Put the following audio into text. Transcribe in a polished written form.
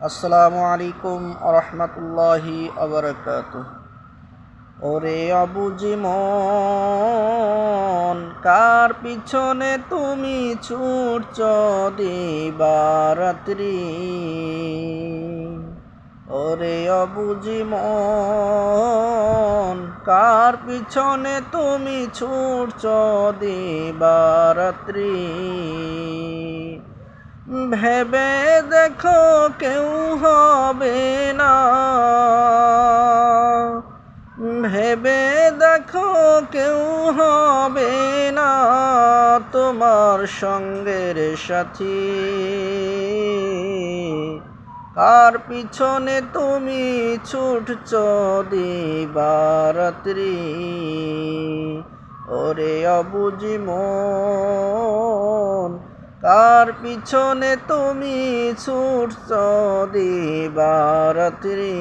আসসালামু আলাইকুম আরহামতুল্লাহি আবরাকাতুহ। ওরে অবুঝি মন, কার পিছনে তুমি ছুটছ দিবারাত্রি? ওরে অবুঝি মন, কার পিছনে তুমি ছুটছ দিবারাত্রি? ভেবে দেখো কেউ হবে না, ভেবে দেখো কেউ হবে না তোমার সঙ্গের সাথী। কার পিছনে তুমি ছুটছ দিবারাত্রি? ওরে অবুঝি মন, কার পিছনে তুমি ছুটছ দিবারাত্রি?